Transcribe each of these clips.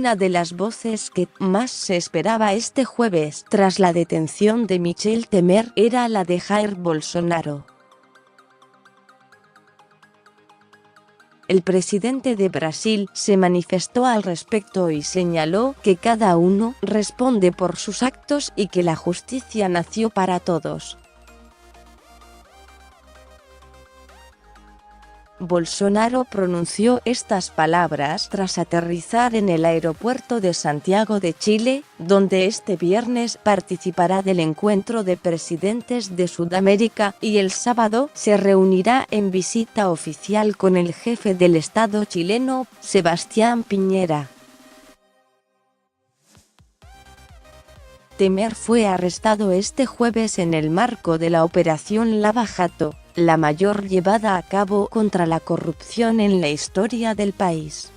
una de las voces que más se esperaba este jueves tras la detención de Michel Temer era la de Jair Bolsonaro. El presidente de Brasil se manifestó al respecto y señaló que cada uno responde por sus actos y que la justicia nació para todos. Bolsonaro pronunció estas palabras tras aterrizar en el aeropuerto de Santiago de Chile, donde este viernes participará del encuentro de presidentes de Sudamérica y el sábado se reunirá en visita oficial con el jefe del Estado chileno, Sebastián Piñera. Temer fue arrestado este jueves en el marco de la Operación Lava Jato, la mayor llevada a cabo contra la corrupción en la historia del país.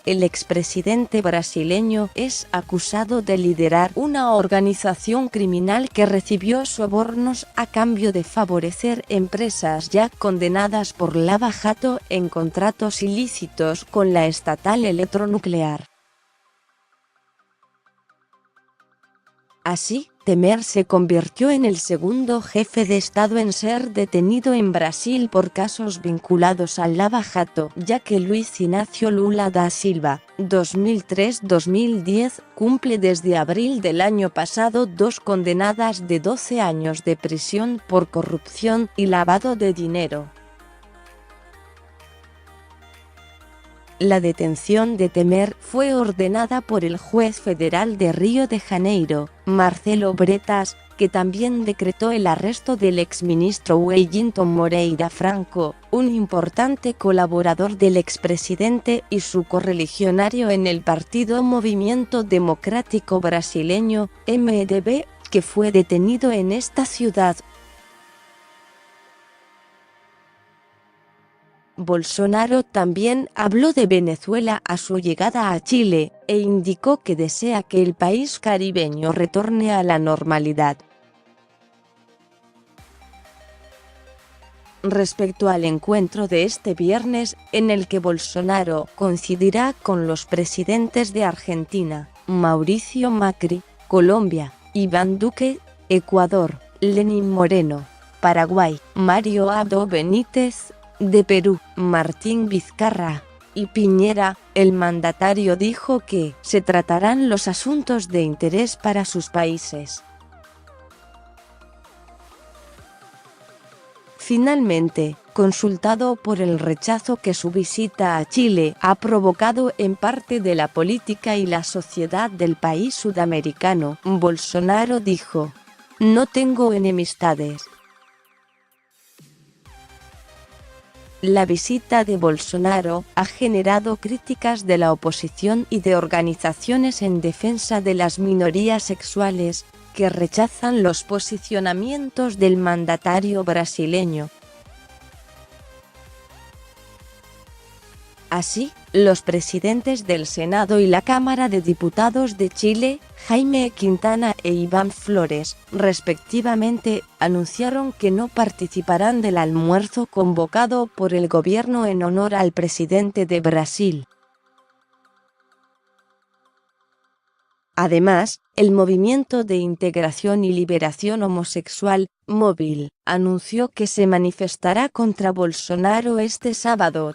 El expresidente brasileño es acusado de liderar una organización criminal que recibió sobornos a cambio de favorecer empresas ya condenadas por Lava Jato en contratos ilícitos con la estatal electronuclear. Así, Temer se convirtió en el segundo jefe de Estado en ser detenido en Brasil por casos vinculados al Lava Jato, ya que Luiz Inácio Lula da Silva, 2003-2010, cumple desde abril del año pasado 2 condenadas de 12 años de prisión por corrupción y lavado de dinero. La detención de Temer fue ordenada por el juez federal de Río de Janeiro, Marcelo Bretas, que también decretó el arresto del exministro Wellington Moreira Franco, un importante colaborador del expresidente y su correligionario en el partido Movimiento Democrático Brasileño, MDB, que fue detenido en esta ciudad. Bolsonaro también habló de Venezuela a su llegada a Chile, e indicó que desea que el país caribeño retorne a la normalidad. Respecto al encuentro de este viernes, en el que Bolsonaro coincidirá con los presidentes de Argentina, Mauricio Macri, Colombia, Iván Duque, Ecuador, Lenín Moreno, Paraguay, Mario Abdo Benítez, de Perú, Martín Vizcarra y Piñera, el mandatario dijo que se tratarán los asuntos de interés para sus países. Finalmente, consultado por el rechazo que su visita a Chile ha provocado en parte de la política y la sociedad del país sudamericano, Bolsonaro dijo: "No tengo enemistades". La visita de Bolsonaro ha generado críticas de la oposición y de organizaciones en defensa de las minorías sexuales, que rechazan los posicionamientos del mandatario brasileño. Así, los presidentes del Senado y la Cámara de Diputados de Chile, Jaime Quintana e Iván Flores, respectivamente, anunciaron que no participarán del almuerzo convocado por el gobierno en honor al presidente de Brasil. Además, el Movimiento de Integración y Liberación Homosexual, Móvil, anunció que se manifestará contra Bolsonaro este sábado.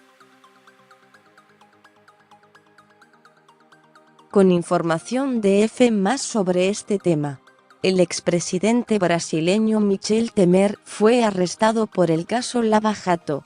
Con información de F+ sobre este tema. El expresidente brasileño Michel Temer fue arrestado por el caso Lava Jato,